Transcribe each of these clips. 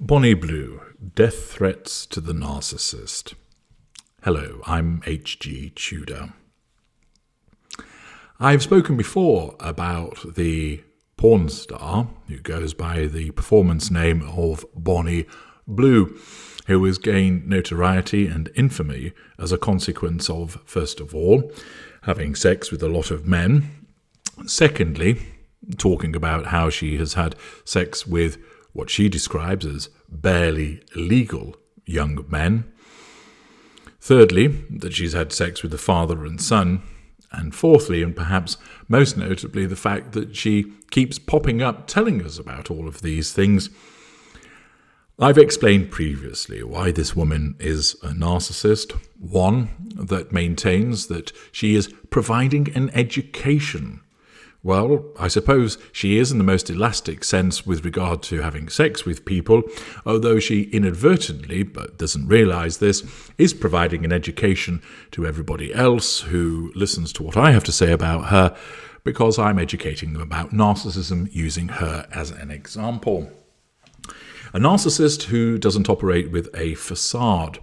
Bonnie Blue, Death Threats to the Narcissist. Hello, I'm H.G. Tudor. I've spoken before about the porn star who goes by the performance name of Bonnie Blue, who has gained notoriety and infamy as a consequence of, first of all, having sex with a lot of men. Secondly, talking about how she has had sex with what she describes as barely legal young men. Thirdly, that she's had sex with the father and son. And fourthly, and perhaps most notably, the fact that she keeps popping up telling us about all of these things. I've explained previously why this woman is a narcissist. One, that maintains that she is providing an education. Well, I suppose she is in the most elastic sense with regard to having sex with people, although she inadvertently, but doesn't realise this, is providing an education to everybody else who listens to what I have to say about her, because I'm educating them about narcissism using her as an example. A narcissist who doesn't operate with a facade,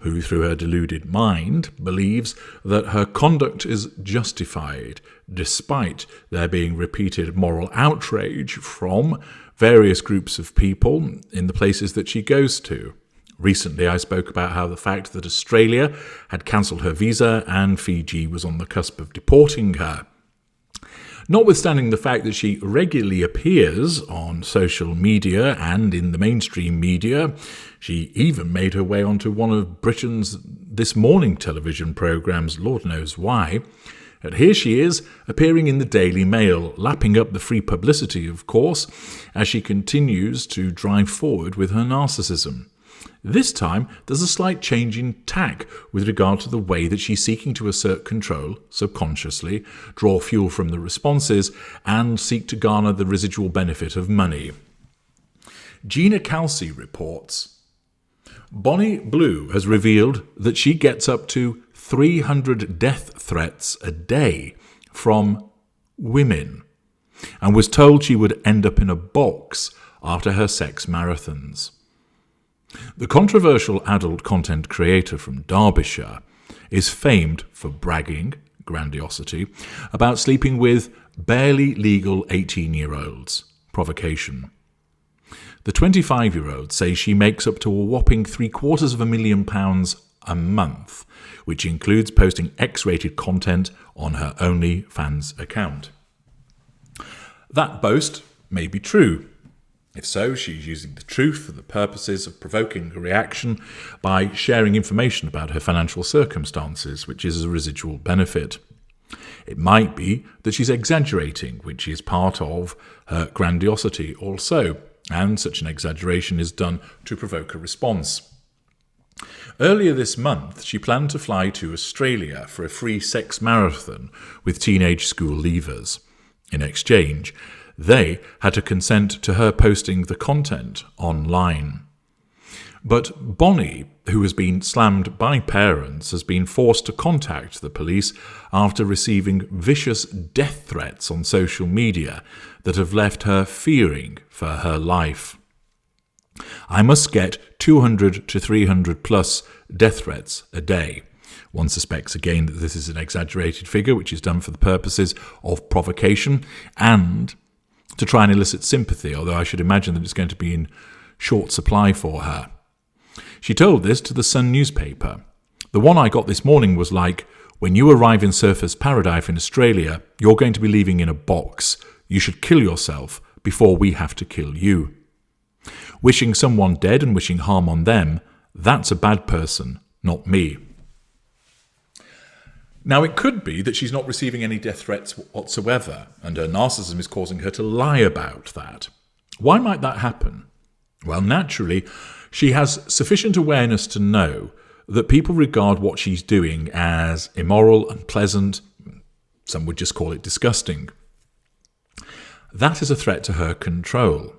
who through her deluded mind believes that her conduct is justified, despite there being repeated moral outrage from various groups of people in the places that she goes to. Recently, I spoke about how the fact that Australia had cancelled her visa and Fiji was on the cusp of deporting her. Notwithstanding the fact that she regularly appears on social media and in the mainstream media, she even made her way onto one of Britain's This Morning television programmes, Lord knows why. And here she is, appearing in the Daily Mail, lapping up the free publicity, of course, as she continues to drive forward with her narcissism. This time, there's a slight change in tack with regard to the way that she's seeking to assert control subconsciously, draw fuel from the responses, and seek to garner the residual benefit of money. Gina Kelsey reports, Bonnie Blue has revealed that she gets up to 300 death threats a day from women, and was told she would end up in a box after her sex marathons. The controversial adult content creator from Derbyshire is famed for bragging, grandiosity, about sleeping with barely legal 18-year-olds, provocation. The 25-year-old says she makes up to a whopping £750,000 a month, which includes posting X-rated content on her OnlyFans account. That boast may be true. If so, she's using the truth for the purposes of provoking a reaction by sharing information about her financial circumstances, which is a residual benefit. It might be that she's exaggerating, which is part of her grandiosity also, and such an exaggeration is done to provoke a response. Earlier this month, she planned to fly to Australia for a free sex marathon with teenage school leavers. In exchange, they had to consent to her posting the content online. But Bonnie, who has been slammed by parents, has been forced to contact the police after receiving vicious death threats on social media that have left her fearing for her life. I must get 200 to 300 plus death threats a day. One suspects again that this is an exaggerated figure, which is done for the purposes of provocation and to try and elicit sympathy, although I should imagine that it's going to be in short supply for her. She told this to the Sun newspaper. The one I got this morning was like, when you arrive in Surfers Paradise in Australia, you're going to be leaving in a box. You should kill yourself before we have to kill you. Wishing someone dead and wishing harm on them, that's a bad person, not me. Now, it could be that she's not receiving any death threats whatsoever, and her narcissism is causing her to lie about that. Why might that happen? Well, naturally, she has sufficient awareness to know that people regard what she's doing as immoral, unpleasant, some would just call it disgusting. That is a threat to her control.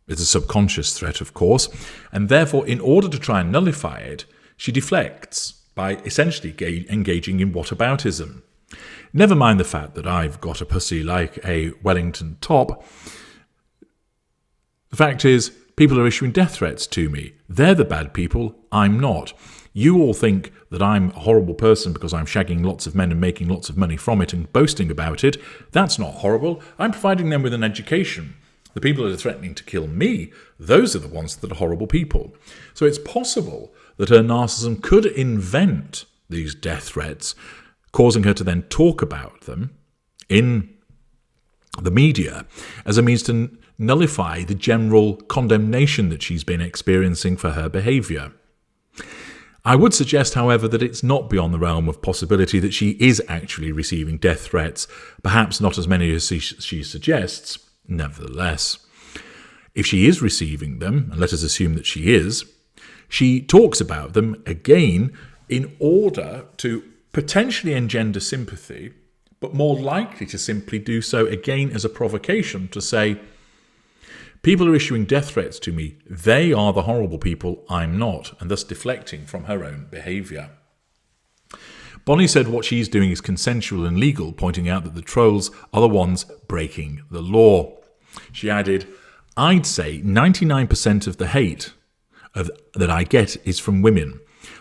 It's a subconscious threat, of course, and therefore, in order to try and nullify it, she deflects by essentially engaging in whataboutism. Never mind the fact that I've got a pussy like a Wellington top. The fact is, People are issuing death threats to me. They're the bad people. I'm not. You all think that I'm a horrible person because I'm shagging lots of men and making lots of money from it and boasting about it. That's not horrible. I'm providing them with an education. The people that are threatening to kill me, those are the ones that are horrible people. So it's possible that her narcissism could invent these death threats, causing her to then talk about them in the media as a means to nullify the general condemnation that she's been experiencing for her behaviour. I would suggest, however, that it's not beyond the realm of possibility that she is actually receiving death threats, perhaps not as many as she suggests. Nevertheless, if she is receiving them, and let us assume that she is, she talks about them again in order to potentially engender sympathy, but more likely to simply do so again as a provocation to say, people are issuing death threats to me. They are the horrible people. I'm not, and thus deflecting from her own behaviour. Bonnie said what she's doing is consensual and legal, pointing out that the trolls are the ones breaking the law. She added, I'd say 99% of the hate that I get is from women.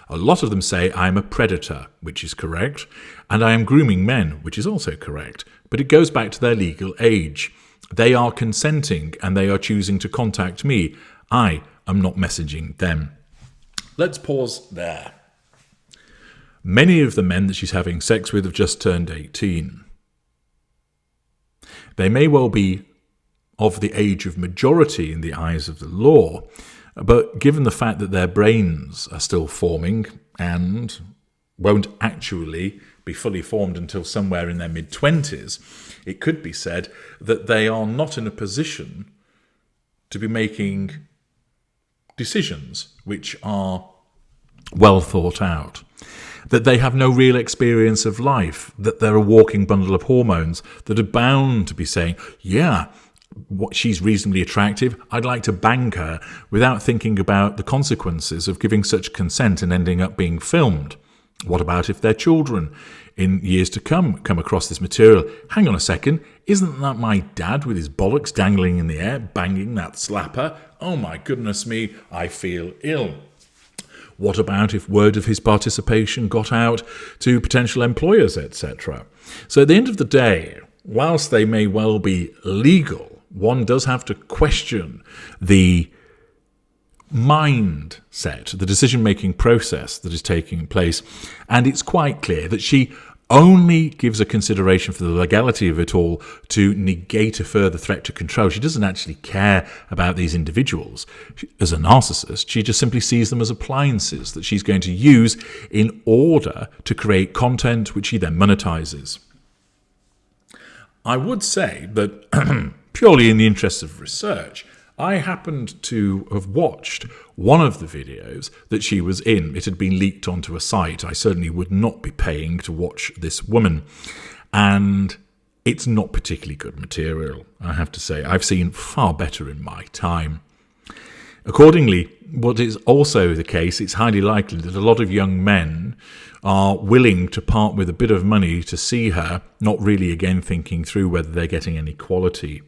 A lot of them say I am a predator, which is correct, and I am grooming men, which is also correct, but it goes back to their legal age. They are consenting and they are choosing to contact me. I am not messaging them. Let's pause there. Many of the men that she's having sex with have just turned 18. They may well be of the age of majority in the eyes of the law, but given the fact that their brains are still forming and won't actually be fully formed until somewhere in their mid-20s, it could be said that they are not in a position to be making decisions which are well thought out, that they have no real experience of life, that they're a walking bundle of hormones that are bound to be saying, yeah, she's reasonably attractive, I'd like to bang her, without thinking about the consequences of giving such consent and ending up being filmed. What about if their children in years to come across this material? Hang on a second, isn't that my dad with his bollocks dangling in the air, banging that slapper? Oh my goodness me, I feel ill. What about if word of his participation got out to potential employers, etc.? So at the end of the day, whilst they may well be legal, one does have to question the mindset, the decision-making process that is taking place. And it's quite clear that she only gives a consideration for the legality of it all to negate a further threat to control. She doesn't actually care about these individuals. As a narcissist, she just simply sees them as appliances that she's going to use in order to create content which she then monetizes. I would say that purely in the interests of research, I happened to have watched one of the videos that she was in. It had been leaked onto a site. I certainly would not be paying to watch this woman. And it's not particularly good material, I have to say. I've seen far better in my time. Accordingly, what is also the case, it's highly likely that a lot of young men are willing to part with a bit of money to see her, not really again thinking through whether they're getting any quality.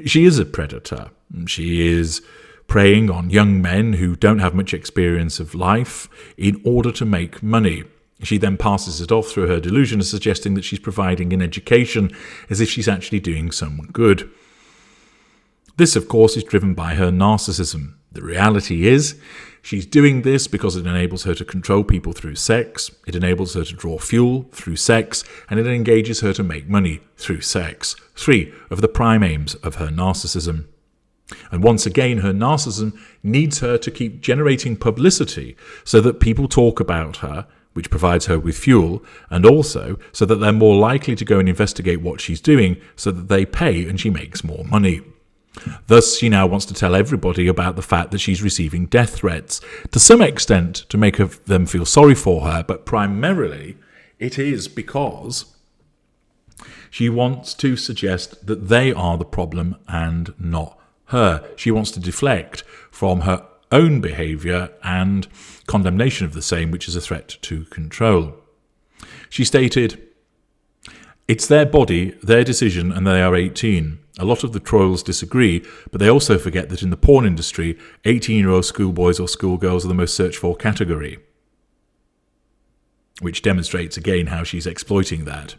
She is a predator. She is preying on young men who don't have much experience of life in order to make money. She then passes it off through her delusion as suggesting that she's providing an education as if she's actually doing someone good. This, of course, is driven by her narcissism. The reality is she's doing this because it enables her to control people through sex, it enables her to draw fuel through sex, and it engages her to make money through sex. 3 of the prime aims of her narcissism. And once again, her narcissism needs her to keep generating publicity so that people talk about her, which provides her with fuel, and also so that they're more likely to go and investigate what she's doing so that they pay and she makes more money. Thus, she now wants to tell everybody about the fact that she's receiving death threats, to some extent to make them feel sorry for her, but primarily it is because she wants to suggest that they are the problem and not her. She wants to deflect from her own behaviour and condemnation of the same, which is a threat to control. She stated, It's their body, their decision, and they are 18. A lot of the trolls disagree, but they also forget that in the porn industry, 18-year-old schoolboys or schoolgirls are the most searched for category, which demonstrates again how she's exploiting that.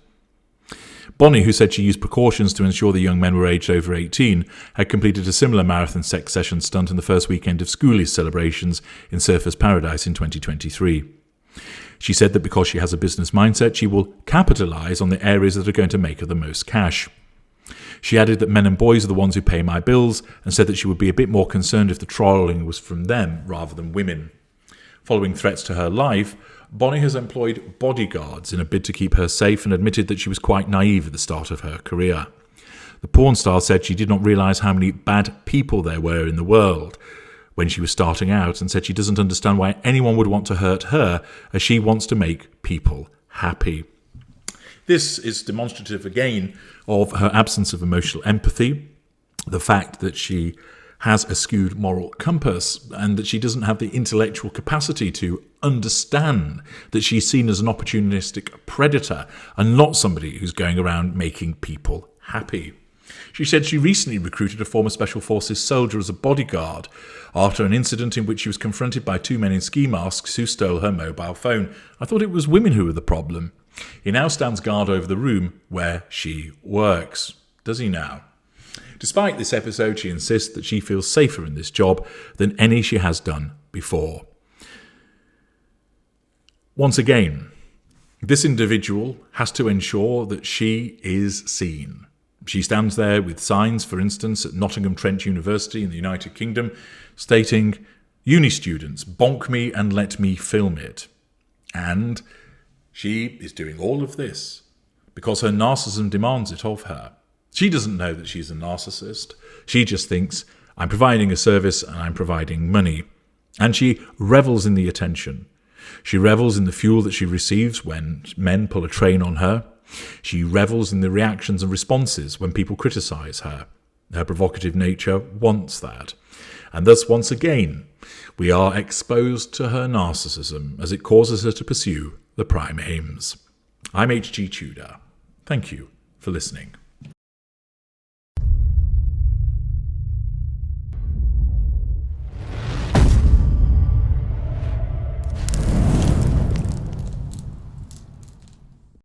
Bonnie, who said she used precautions to ensure the young men were aged over 18, had completed a similar marathon sex session stunt in the first weekend of Schoolies celebrations in Surfers Paradise in 2023. She said that because she has a business mindset, she will capitalise on the areas that are going to make her the most cash. She added that men and boys are the ones who pay my bills, and said that she would be a bit more concerned if the trolling was from them rather than women. Following threats to her life, Bonnie has employed bodyguards in a bid to keep her safe and admitted that she was quite naive at the start of her career. The porn star said she did not realise how many bad people there were in the world when she was starting out, and said she doesn't understand why anyone would want to hurt her, as she wants to make people happy. This is demonstrative again of her absence of emotional empathy, the fact that she has a skewed moral compass, and that she doesn't have the intellectual capacity to understand that she's seen as an opportunistic predator and not somebody who's going around making people happy. She said she recently recruited a former Special Forces soldier as a bodyguard after an incident in which she was confronted by two men in ski masks who stole her mobile phone. I thought it was women who were the problem. He now stands guard over the room where she works. Does he now? Despite this episode, she insists that she feels safer in this job than any she has done before. Once again, this individual has to ensure that she is seen. She stands there with signs, for instance, at Nottingham Trent University in the United Kingdom, stating, "Uni students, bonk me and let me film it." And she is doing all of this because her narcissism demands it of her. She doesn't know that she's a narcissist. She just thinks, I'm providing a service and I'm providing money. And she revels in the attention. She revels in the fuel that she receives when men pull a train on her. She revels in the reactions and responses when people criticise her. Her provocative nature wants that. And thus, once again, we are exposed to her narcissism as it causes her to pursue the prime aims. I'm H.G. Tudor. Thank you for listening.